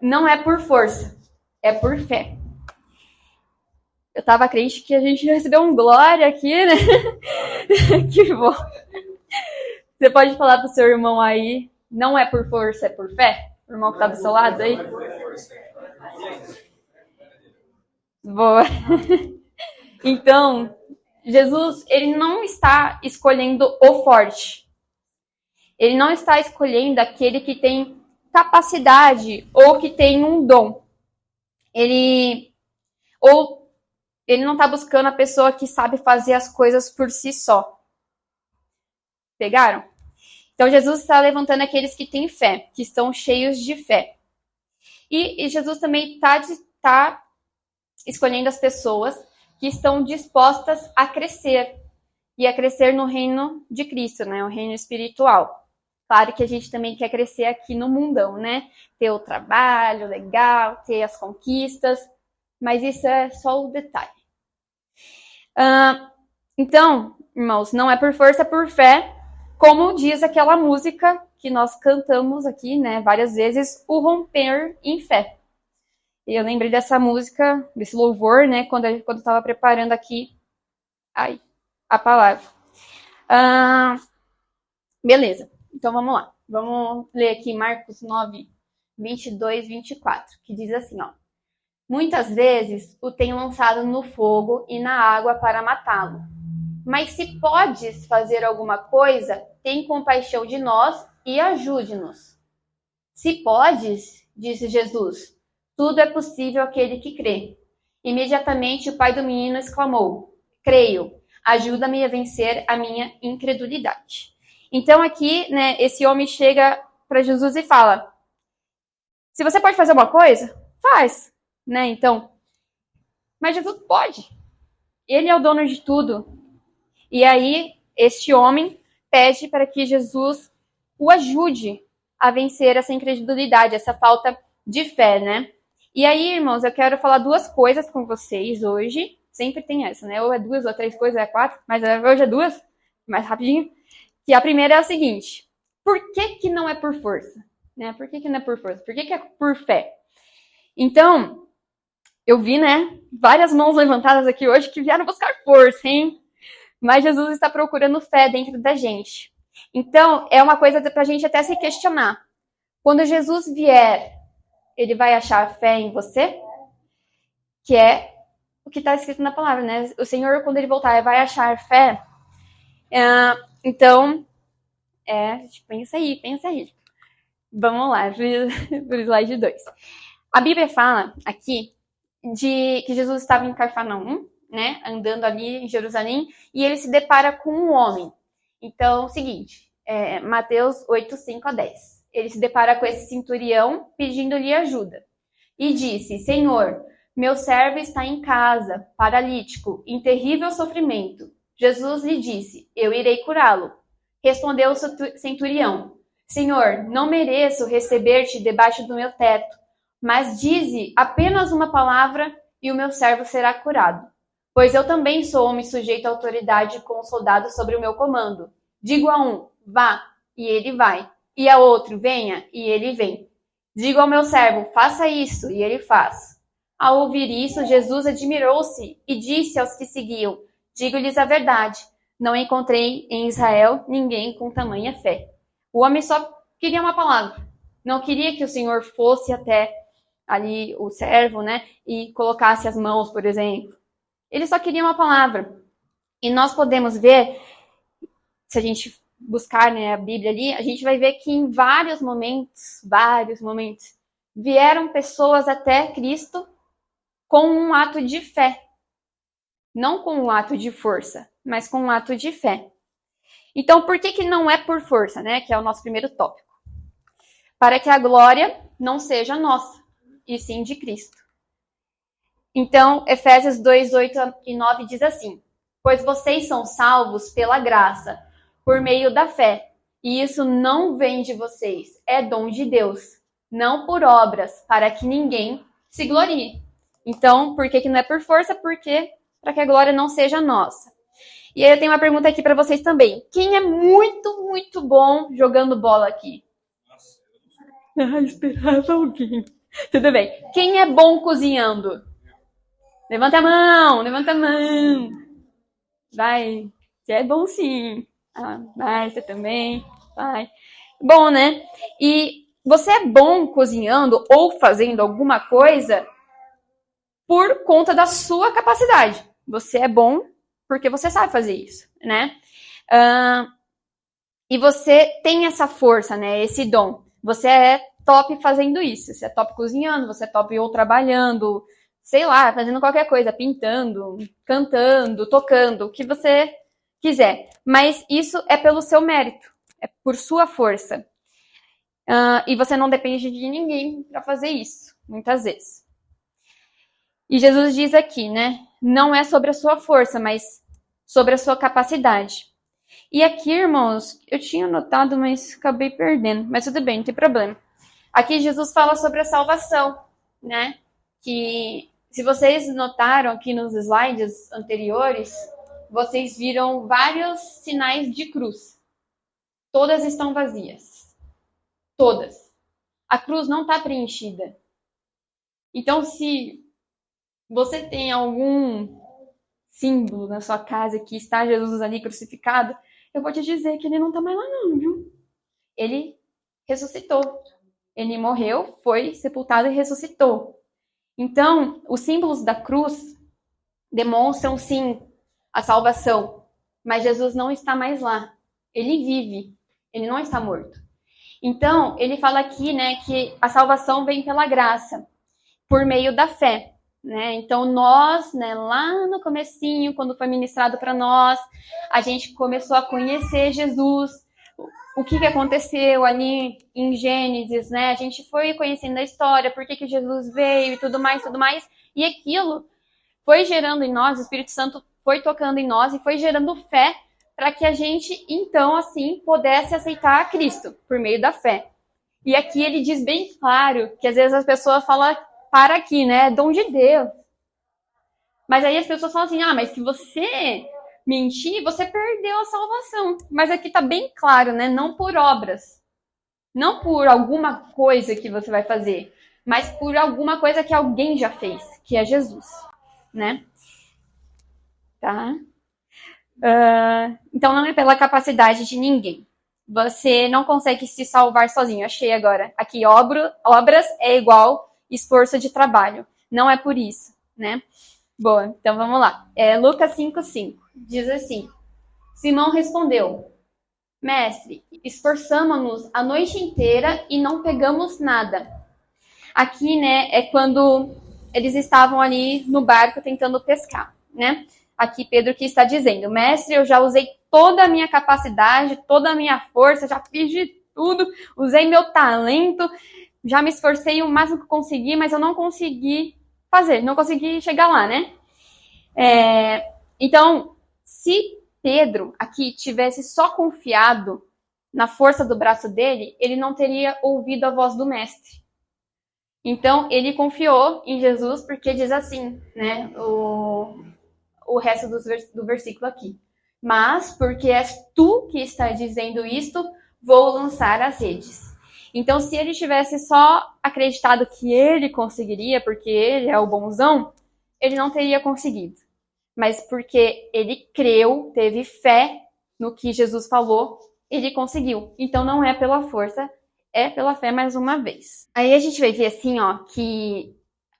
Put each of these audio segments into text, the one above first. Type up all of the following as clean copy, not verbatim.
Não é por força, é por fé. Eu tava crente que a gente recebeu um glória aqui, né? Que bom. Você pode falar pro seu irmão aí, não é por força, é por fé? O irmão que tá do seu lado aí? Boa. Então, Jesus, ele não está escolhendo o forte. Ele não está escolhendo aquele que tem capacidade ou que tem um dom. Ele não está buscando a pessoa que sabe fazer as coisas por si só. Pegaram? Então, Jesus está levantando aqueles que têm fé, que estão cheios de fé. E Jesus também está escolhendo as pessoas que estão dispostas a crescer. E a crescer no reino de Cristo, né? O reino espiritual. Claro que a gente também quer crescer aqui no mundão, né? Ter o trabalho legal, ter as conquistas. Mas isso é só o detalhe. Então, irmãos, não é por força, é por fé. Como diz aquela música que nós cantamos aqui, né, várias vezes, o romper em fé. E eu lembrei dessa música, desse louvor, né, quando eu estava preparando aqui a palavra. Beleza, então vamos lá. Vamos ler aqui Marcos 9, 22, 24, que diz assim, ó. Muitas vezes o tenho lançado no fogo e na água para matá-lo. Mas se podes fazer alguma coisa, tem compaixão de nós e ajude-nos. Se podes, disse Jesus, tudo é possível àquele que crê. Imediatamente o pai do menino exclamou, creio, ajuda-me a vencer a minha incredulidade. Então aqui, né, esse homem chega para Jesus e fala, se você pode fazer uma coisa, faz, né, então. Mas Jesus pode. Ele é o dono de tudo. E aí, este homem pede para que Jesus o ajude a vencer essa incredulidade, essa falta de fé, né? E aí, irmãos, eu quero falar duas coisas com vocês hoje. Sempre tem essa, né? Ou é duas, ou três coisas, ou é quatro. Mas hoje é duas, mais rapidinho. Que a primeira é a seguinte. Por que não é por força? Né? Por que não é por força? Por que é por fé? Então, eu vi, né? Várias mãos levantadas aqui hoje que vieram buscar força, hein? Mas Jesus está procurando fé dentro da gente. Então, é uma coisa para a gente até se questionar. Quando Jesus vier, ele vai achar fé em você? Que é o que está escrito na palavra, né? O Senhor, quando ele voltar, vai achar fé? Então, pensa aí. Vamos lá, para o slide 2. A Bíblia fala aqui de que Jesus estava em Cafarnaum, né, andando ali em Jerusalém, e ele se depara com um homem. Então, é o seguinte, Mateus 8, 5 a 10. Ele se depara com esse centurião pedindo-lhe ajuda. E disse, Senhor, meu servo está em casa, paralítico, em terrível sofrimento. Jesus lhe disse, eu irei curá-lo. Respondeu o centurião, Senhor, não mereço receber-te debaixo do meu teto, mas dize apenas uma palavra e o meu servo será curado. Pois eu também sou homem sujeito à autoridade com os soldados sobre o meu comando. Digo a um, vá, e ele vai. E a outro, venha, e ele vem. Digo ao meu servo, faça isso, e ele faz. Ao ouvir isso, Jesus admirou-se e disse aos que seguiam, digo-lhes a verdade, não encontrei em Israel ninguém com tamanha fé. O homem só queria uma palavra. Não queria que o Senhor fosse até ali o servo, né, e colocasse as mãos, por exemplo. Ele só queria uma palavra. E nós podemos ver, se a gente buscar, né, a Bíblia ali, a gente vai ver que em vários momentos, vieram pessoas até Cristo com um ato de fé. Não com um ato de força, mas com um ato de fé. Então, por que não é por força, né, que é o nosso primeiro tópico? Para que a glória não seja nossa, e sim de Cristo. Então, Efésios 2, 8 e 9 diz assim, pois vocês são salvos pela graça, por meio da fé, e isso não vem de vocês, é dom de Deus, não por obras, para que ninguém se glorie. Então, por que não é por força? Porque para que a glória não seja nossa. E aí eu tenho uma pergunta aqui para vocês também. Quem é muito, muito bom jogando bola aqui? Esperava alguém. Tudo bem. Quem é bom cozinhando? Levanta a mão, levanta a mão. Vai. Você é bom sim. Ah, vai, você também. Vai. Bom, né? E você é bom cozinhando ou fazendo alguma coisa por conta da sua capacidade. Você é bom porque você sabe fazer isso, né? E você tem essa força, né? Esse dom. Você é top fazendo isso. Você é top cozinhando, você é top ou trabalhando, sei lá, fazendo qualquer coisa, pintando, cantando, tocando, o que você quiser. Mas isso é pelo seu mérito, é por sua força. E você não depende de ninguém para fazer isso, muitas vezes. E Jesus diz aqui, né? Não é sobre a sua força, mas sobre a sua capacidade. E aqui, irmãos, eu tinha notado, mas acabei perdendo. Mas tudo bem, não tem problema. Aqui Jesus fala sobre a salvação, né? Que se vocês notaram aqui nos slides anteriores, vocês viram vários sinais de cruz. Todas estão vazias. Todas. A cruz não está preenchida. Então, se você tem algum símbolo na sua casa que está Jesus ali crucificado, eu vou te dizer que ele não está mais lá não, viu? Ele ressuscitou. Ele morreu, foi sepultado e ressuscitou. Então, os símbolos da cruz demonstram, sim, a salvação. Mas Jesus não está mais lá. Ele vive. Ele não está morto. Então, ele fala aqui, né, que a salvação vem pela graça, por meio da fé. Né? Então nós, né, lá no comecinho, quando foi ministrado para nós, a gente começou a conhecer Jesus, o que aconteceu ali em Gênesis, né? A gente foi conhecendo a história, por que Jesus veio e tudo mais, e aquilo foi gerando em nós, o Espírito Santo foi tocando em nós e foi gerando fé para que a gente, então, assim, pudesse aceitar a Cristo, por meio da fé. E aqui ele diz bem claro, que às vezes as pessoas falam, para aqui, né? É dom de Deus. Mas aí as pessoas falam assim, mas se você mentir, você perdeu a salvação. Mas aqui tá bem claro, né? Não por obras. Não por alguma coisa que você vai fazer. Mas por alguma coisa que alguém já fez. Que é Jesus, né? Tá? Então não é pela capacidade de ninguém. Você não consegue se salvar sozinho. Achei agora. Aqui, obras é igual esforço de trabalho. Não é por isso, né? Boa, então vamos lá. Lucas 5,5 diz assim: Simão respondeu, mestre, esforçamo-nos a noite inteira e não pegamos nada. Aqui, né, é quando eles estavam ali no barco tentando pescar, né? Aqui Pedro que está dizendo, mestre, eu já usei toda a minha capacidade, toda a minha força, já fiz de tudo, usei meu talento, já me esforcei o máximo que consegui, mas eu não consegui fazer, não consegui chegar lá, né? Então, se Pedro aqui tivesse só confiado na força do braço dele, ele não teria ouvido a voz do mestre. Então, ele confiou em Jesus porque diz assim, né, o resto do versículo aqui. Mas, porque és tu que está dizendo isto, vou lançar as redes. Então, se ele tivesse só acreditado que ele conseguiria, porque ele é o bonzão, ele não teria conseguido. Mas porque ele creu, teve fé no que Jesus falou, ele conseguiu. Então, não é pela força, é pela fé mais uma vez. Aí a gente vai ver assim, ó, que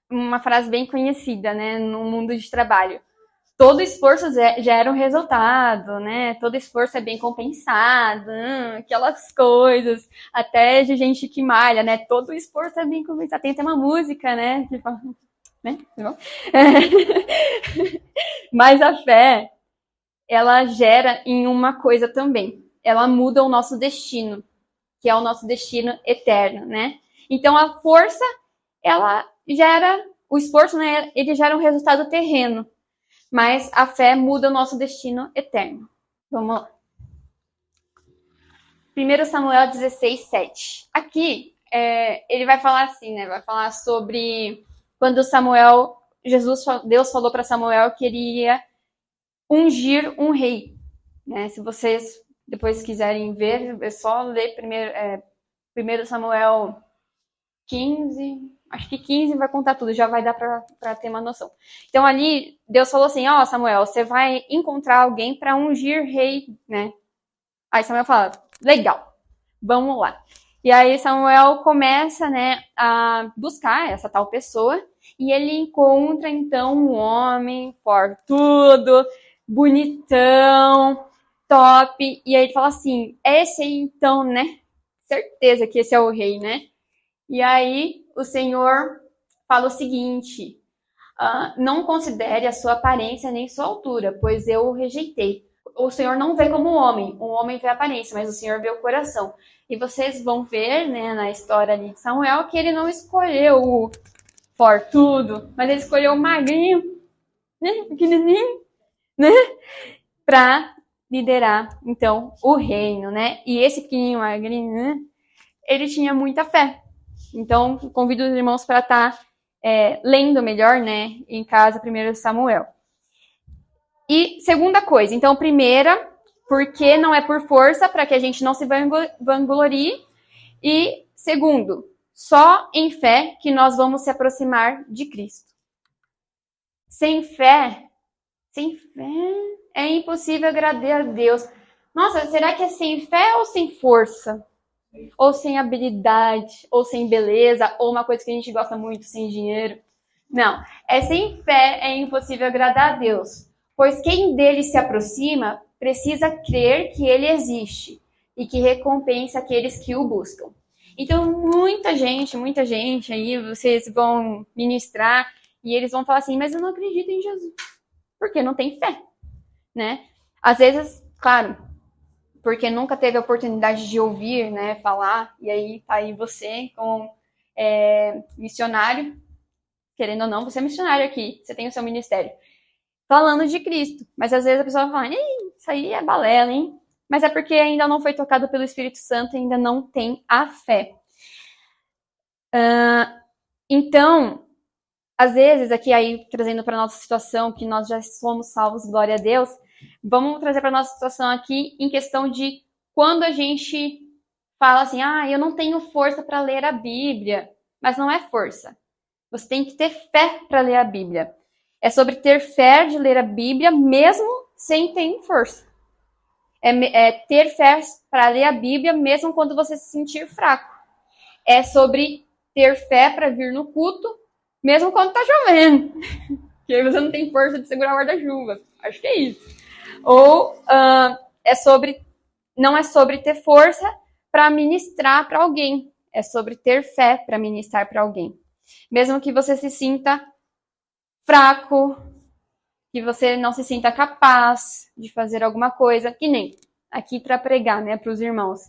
uma frase bem conhecida, né, no mundo de trabalho. Todo esforço gera um resultado, né? Todo esforço é bem compensado, aquelas coisas, até de gente que malha, né? Todo esforço é bem compensado. Tem até uma música, né? Que fala, né? Mas a fé, ela gera em uma coisa também. Ela muda o nosso destino, que é o nosso destino eterno, né? Então a força, ela gera, o esforço, né? Ele gera um resultado terreno. Mas a fé muda o nosso destino eterno. Vamos lá. 1 Samuel 16, 7. Aqui, ele vai falar assim, né? Vai falar sobre quando Deus falou para Samuel que ele ia ungir um rei. Né? Se vocês depois quiserem ver, é só ler 1 Samuel 15, acho que 15 vai contar tudo, já vai dar para ter uma noção. Então ali, Deus falou assim, Samuel, você vai encontrar alguém para ungir rei, né? Aí Samuel fala, legal, vamos lá. E aí Samuel começa, né, a buscar essa tal pessoa, e ele encontra, então, um homem fortudo, bonitão, top, e aí ele fala assim, esse aí então, né, certeza que esse é o rei, né? E aí o Senhor fala o seguinte, não considere a sua aparência nem sua altura, pois eu o rejeitei. O Senhor não vê como o homem vê a aparência, mas o Senhor vê o coração. E vocês vão ver, né, na história ali de Samuel, que ele não escolheu o fortudo, mas ele escolheu o magrinho, né, pequenininho, né, para liderar, então, o reino, né. E esse pequenininho magrinho, né, ele tinha muita fé. Então, convido os irmãos para estar lendo melhor, né, em casa, 1 Samuel. E segunda coisa, então, primeira, porque não é por força, para que a gente não se vanglorie. E segundo, só em fé que nós vamos se aproximar de Cristo. Sem fé é impossível agradar a Deus. Nossa, será que é sem fé ou sem força? Ou sem habilidade, ou sem beleza, ou uma coisa que a gente gosta muito, sem dinheiro? Não, sem fé é impossível agradar a Deus. Pois quem dele se aproxima precisa crer que ele existe e que recompensa aqueles que o buscam. Então, muita gente aí, vocês vão ministrar e eles vão falar assim, mas eu não acredito em Jesus, porque não tem fé, né? Às vezes, claro, porque nunca teve a oportunidade de ouvir, né, falar, e aí tá aí você como missionário, querendo ou não, você é missionário aqui, você tem o seu ministério, falando de Cristo. Mas às vezes a pessoa fala, isso aí é balela, hein? Mas é porque ainda não foi tocado pelo Espírito Santo, ainda não tem a fé. Então, às vezes, aqui aí trazendo para nossa situação, que nós já somos salvos, glória a Deus, vamos trazer para nossa situação aqui em questão de quando a gente fala assim, eu não tenho força para ler a Bíblia. Mas não é força. Você tem que ter fé para ler a Bíblia. É sobre ter fé de ler a Bíblia mesmo sem ter força. É ter fé para ler a Bíblia mesmo quando você se sentir fraco. É sobre ter fé para vir no culto mesmo quando está chovendo. Porque aí você não tem força de segurar o guarda-chuva. Acho que é isso. Ou não é sobre ter força para ministrar para alguém. É sobre ter fé para ministrar para alguém. Mesmo que você se sinta fraco, que você não se sinta capaz de fazer alguma coisa, que nem aqui para pregar, né, para os irmãos.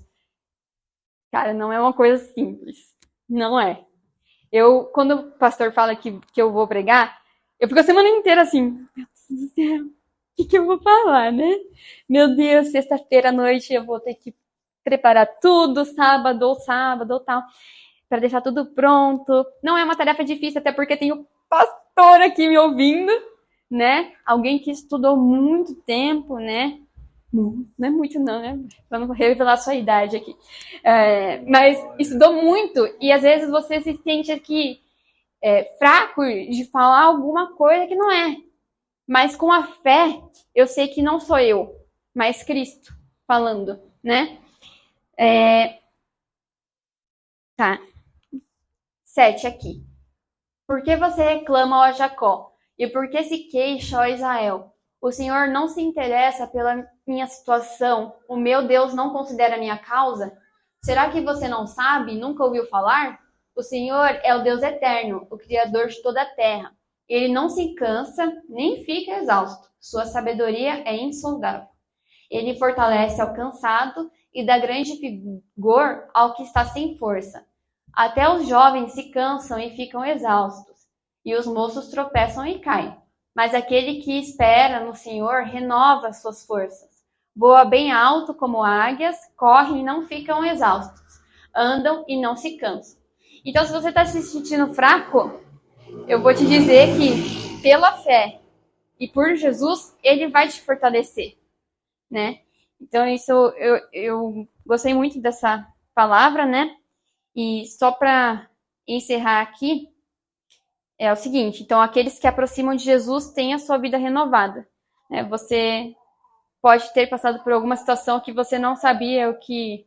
Cara, não é uma coisa simples. Não é. Quando o pastor fala que eu vou pregar, eu fico a semana inteira assim, meu Deus do céu, o que eu vou falar, né? Meu Deus, sexta-feira à noite eu vou ter que preparar tudo, sábado ou tal, para deixar tudo pronto. Não é uma tarefa difícil, até porque tem o pastor aqui me ouvindo, né? Alguém que estudou muito tempo, né? Não é muito não, né? Pra não revelar a sua idade aqui. Mas estudou muito e às vezes você se sente aqui fraco de falar alguma coisa que não é. Mas com a fé, eu sei que não sou eu, mas Cristo falando, né? Tá. 7 aqui. Por que você reclama, ó Jacó? E por que se queixa, ó Israel? O Senhor não se interessa pela minha situação? O meu Deus não considera a minha causa? Será que você não sabe? Nunca ouviu falar? O Senhor é o Deus eterno, o Criador de toda a terra. Ele não se cansa, nem fica exausto. Sua sabedoria é insondável. Ele fortalece ao cansado e dá grande vigor ao que está sem força. Até os jovens se cansam e ficam exaustos, e os moços tropeçam e caem. Mas aquele que espera no Senhor renova suas forças. Voa bem alto como águias, correm e não ficam exaustos, andam e não se cansam. Então, se você está se sentindo fraco, eu vou te dizer que pela fé e por Jesus, Ele vai te fortalecer, né? Então, isso eu gostei muito dessa palavra, né? E só para encerrar aqui é o seguinte. Então, aqueles que aproximam de Jesus têm a sua vida renovada. Né? Você pode ter passado por alguma situação que você não sabia o que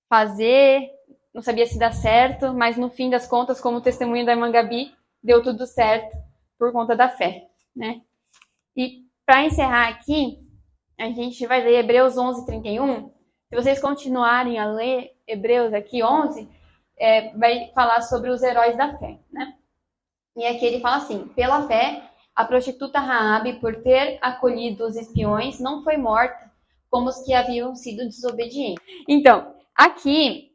fazer, não sabia se dá certo, mas no fim das contas, como o testemunho da irmã Gabi, deu tudo certo por conta da fé. Né? E para encerrar aqui, a gente vai ler Hebreus 11:31. Se vocês continuarem a ler Hebreus aqui, 11, vai falar sobre os heróis da fé, né? E aqui ele fala assim: pela fé, a prostituta Raabe, por ter acolhido os espiões, não foi morta como os que haviam sido desobedientes. Então, aqui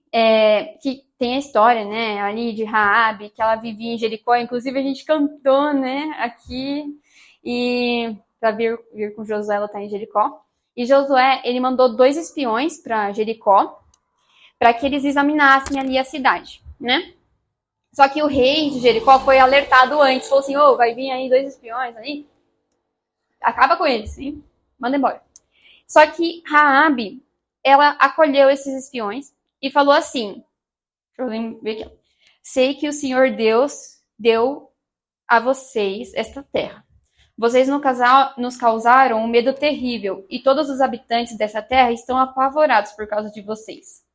que tem a história, né, ali de Raabe, que ela vivia em Jericó. Inclusive a gente cantou, né, aqui, e para vir com Josué, ela tá em Jericó. E Josué, ele mandou 2 espiões para Jericó, para que eles examinassem ali a cidade, né? Só que o rei de Jericó foi alertado antes, falou assim: vai vir aí 2 espiões aí, acaba com eles, hein? Manda embora. Só que Raabe, ela acolheu esses espiões e falou assim, deixa eu ver aqui, sei que o Senhor Deus deu a vocês esta terra. Vocês nos causaram um medo terrível, e todos os habitantes dessa terra estão apavorados por causa de vocês.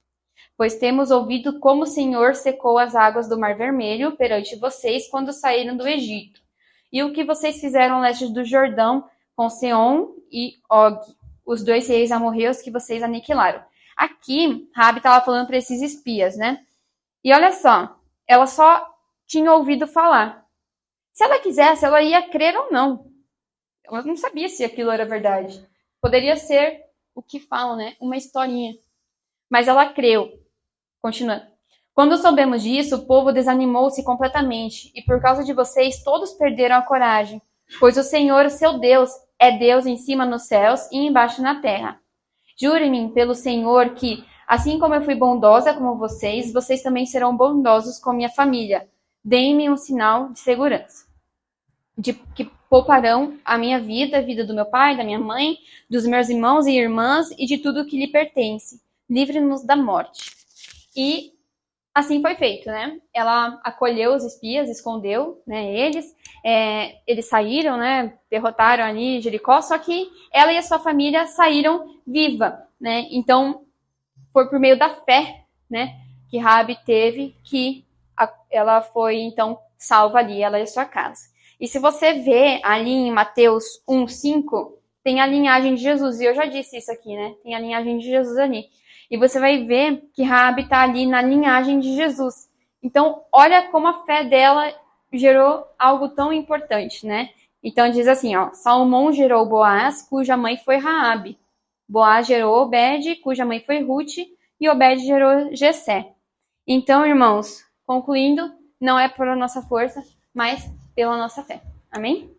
Pois temos ouvido como o Senhor secou as águas do Mar Vermelho perante vocês quando saíram do Egito, e o que vocês fizeram ao leste do Jordão com Seom e Og, os 2 reis amorreus que vocês aniquilaram. Aqui, Raabe estava falando para esses espias, né? E olha só, ela só tinha ouvido falar. Se ela quisesse, ela ia crer ou não. Ela não sabia se aquilo era verdade. Poderia ser o que falam, né? Uma historinha. Mas ela creu. Continuando. Quando soubemos disso, o povo desanimou-se completamente, e por causa de vocês, todos perderam a coragem, pois o Senhor, o seu Deus, é Deus em cima nos céus e embaixo na terra. Jurem-me pelo Senhor que, assim como eu fui bondosa com vocês, vocês também serão bondosos com minha família. Deem-me um sinal de segurança, de que pouparão a minha vida, a vida do meu pai, da minha mãe, dos meus irmãos e irmãs e de tudo que lhe pertence. Livre-nos da morte. E assim foi feito, né? Ela acolheu os espias, escondeu, né, eles saíram, né, derrotaram ali Jericó, só que ela e a sua família saíram viva, né? Então, foi por meio da fé, né, que Raabe teve que ela foi, então, salva ali, ela e a sua casa. E se você vê ali em Mateus 1:5, tem a linhagem de Jesus, e eu já disse isso aqui, né? Tem a linhagem de Jesus ali. E você vai ver que Raabe está ali na linhagem de Jesus. Então, olha como a fé dela gerou algo tão importante, né? Então, diz assim, ó, Salmão gerou Boaz, cuja mãe foi Raabe. Boaz gerou Obed, cuja mãe foi Ruth, e Obed gerou Jessé. Então, irmãos, concluindo, não é por nossa força, mas pela nossa fé. Amém?